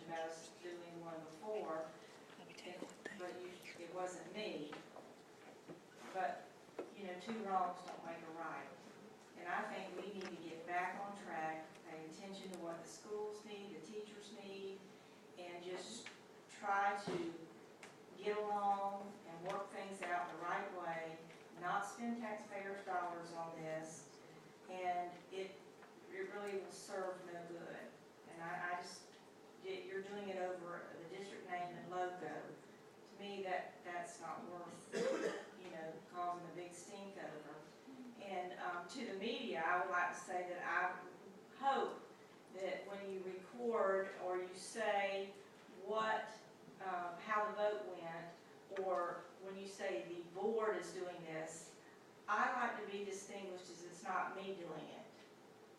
about us doing one before, but it wasn't me. But, you know, two wrongs don't make a right. And I think we need to get back on track, pay attention to what the schools need, the teachers need, and just try to get along and work things out the right way, not spend taxpayers' dollars on this, and it really will serve no good. And I just, you're doing it over the district name and logo. To me, that's not worth, you know, causing a big stink over. And to the media, I would like to say that I hope that when you record or you say what, how the vote went, or when you say the board is doing this, I like to be distinguished as it's not me doing it.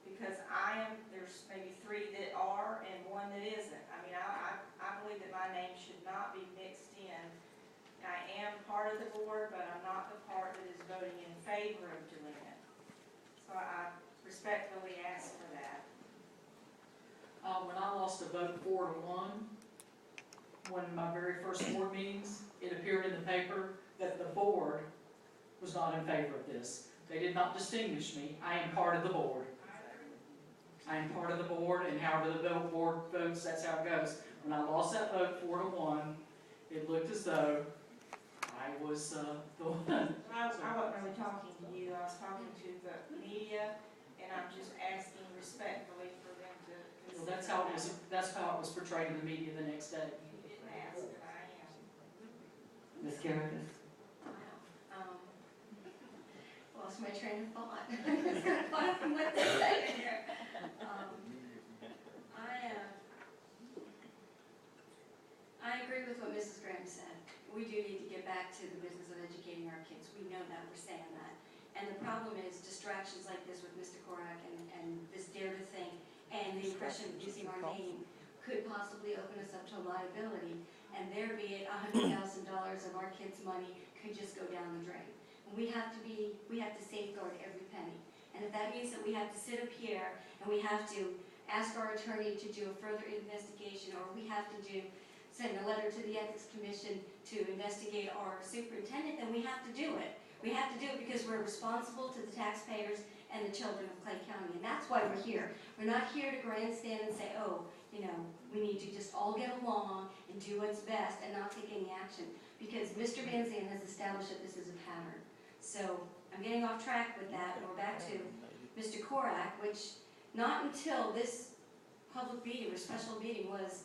Because there's maybe 3 that are and 1 that isn't. I mean, I believe that my name should not be mixed in. I am part of the board, but I'm not the part that is voting in favor of doing it. So I respectfully ask for that. When I lost a vote 4-1, one of my very first board meetings, it appeared in the paper that the board was not in favor of this. They did not distinguish me. I am part of the board. I am part of the board, and however the board votes, that's how it goes. When I lost that vote 4-1, it looked as though I was the one. I wasn't really talking to you. I was talking to the media, and I'm just asking respectfully for them to consider. Well, that's how it was portrayed in the media the next day. You didn't ask, but I am. Ms. Carrigan? Lost my train of thought. I was going to find from what they're saying here. I agree with what Mrs. Graham said. We do need to get back to the business of educating our kids. We know that, we're saying that. And the problem is distractions like this with Mr. Korak and this dare to think and the impression of using our name could possibly open us up to a liability, and there be it $100,000 of our kids' money could just go down the drain. And we have to safeguard every penny. And if that means that we have to sit up here and we have to ask our attorney to do a further investigation, or we have to send a letter to the Ethics Commission to investigate our superintendent, then we have to do it. We have to do it because we're responsible to the taxpayers and the children of Clay County, and that's why we're here. We're not here to grandstand and say, oh, you know, we need to just all get along and do what's best and not take any action, because Mr. Van Zandt has established that this is a pattern. So I'm getting off track with that, and we're back to Mr. Korak, which not until this public meeting or special meeting was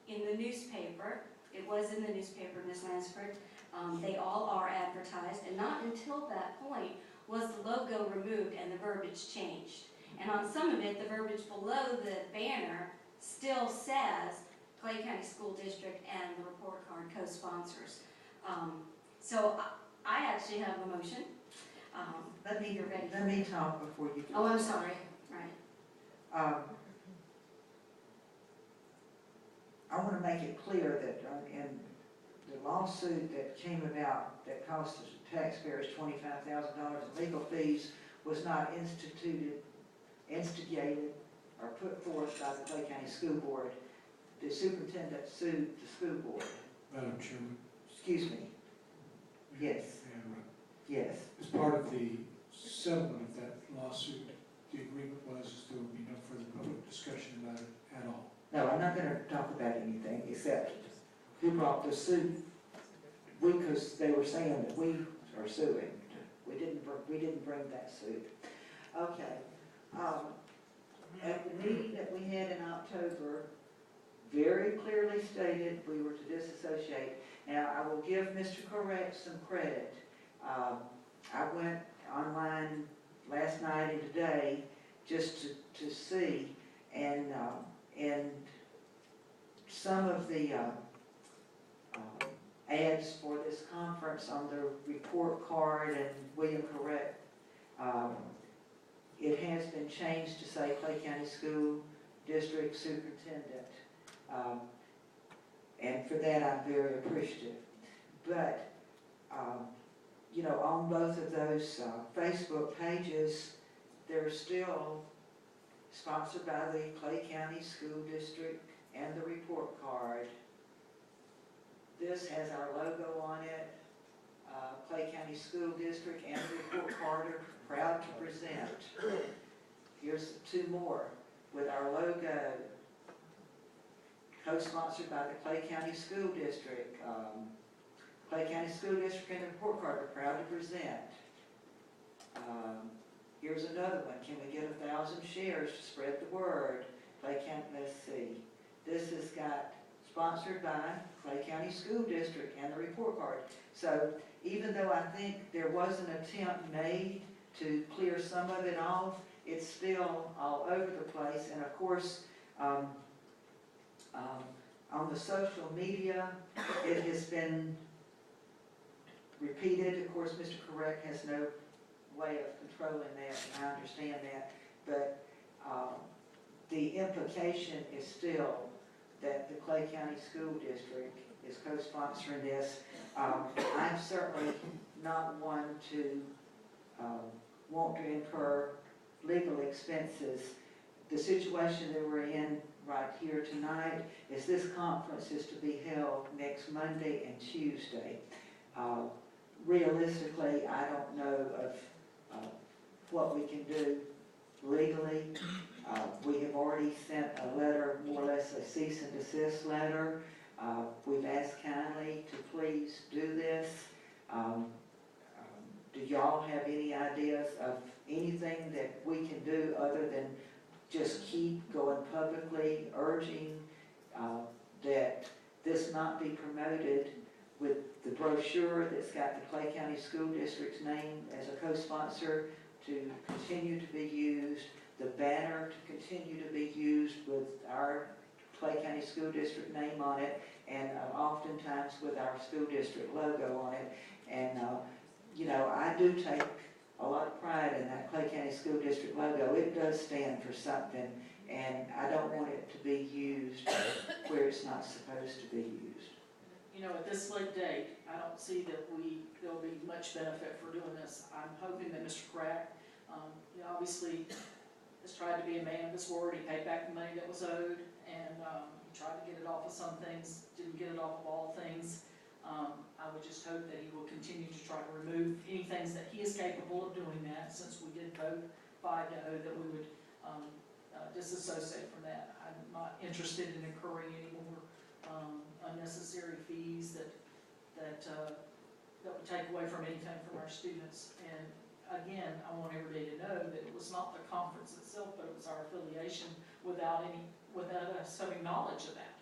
in the newspaper. It was in the newspaper, Ms. Lansford. They all are advertised, and not until that point was the logo removed and the verbiage changed. And on some of it, the verbiage below the banner still says Clay County School District and the report card co-sponsors. So I actually have a motion. Let You're ready. me talk before you do. Oh, I'm sorry. Right. I want to make it clear that in the lawsuit that came about that cost the taxpayers $25,000 in legal fees was not instigated or put forth by the Clay County School Board. The superintendent sued the school board. Madam Chairman. Excuse me. Yes. Yes. As part of the settlement of that lawsuit, the agreement was there would be no further public discussion about it at all. No, I'm not going to talk about anything except who brought the suit. Because they were saying that we are suing. We didn't bring that suit. Okay. At the meeting that we had in October, very clearly stated we were to disassociate. Now, I will give Mr. Korak some credit. I went online last night and today just to see, and some of the ads for this conference on the report card and William Korak, it has been changed to say Clay County School District Superintendent. And for that I'm very appreciative. But, you know, on both of those Facebook pages, they're still sponsored by the Clay County School District and the report card. This has our logo on it. Clay County School District and the report card are proud to present. Here's two more with our logo, co-sponsored by the Clay County School District. Clay County School District and the report card are proud to present. Here's another one. Can we get 1,000 shares to spread the word? Clay County, let's see. This has got sponsored by Clay County School District and the report card. So even though I think there was an attempt made to clear some of it off, it's still all over the place. And of course, on the social media, it has been repeated. Of course, Mr. Correct has no way of controlling that, and I understand that. But the implication is still that the Clay County School District is co-sponsoring this. I'm certainly not one to want to incur legal expenses. The situation that we're in right here tonight is this conference is to be held next Monday and Tuesday. Realistically, I don't know of what we can do legally. We have already sent a letter, more or less a cease and desist letter. We've asked kindly to please do this. Do y'all have any ideas of anything that we can do other than just keep going publicly urging that this not be promoted with the brochure that's got the Clay County School District's name as a co-sponsor to continue to be used, the banner to continue to be used with our Clay County School District name on it, and oftentimes with our school district logo on it. And, you know, I do take a lot of pride in that Clay County School District logo. It does stand for something, and I don't want it to be used where it's not supposed to be used. You know, at this late date, I don't see that there'll be much benefit for doing this. I'm hoping that Mr. Crack, you know, obviously has tried to be a man of his word. He paid back the money that was owed, and he tried to get it off of some things, didn't get it off of all things. I would just hope that he will continue to try to remove any things that he is capable of doing that, since we did vote 5-0, that we would disassociate from that. I'm not interested in incurring any more unnecessary fees that would take away from anything from our students. And again, I want everybody to know that it was not the conference itself, but it was our affiliation without us having knowledge of that.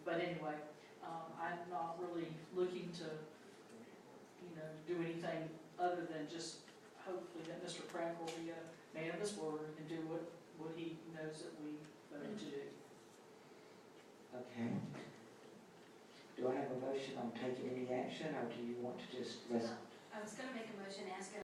But anyway, I'm not really looking to, you know, do anything other than just hopefully that Mr. Crack will be a man of his word and do what he knows that we voted to do. Okay. Do I have a motion on taking any action, or do you want to just rest? I was going to make a motion asking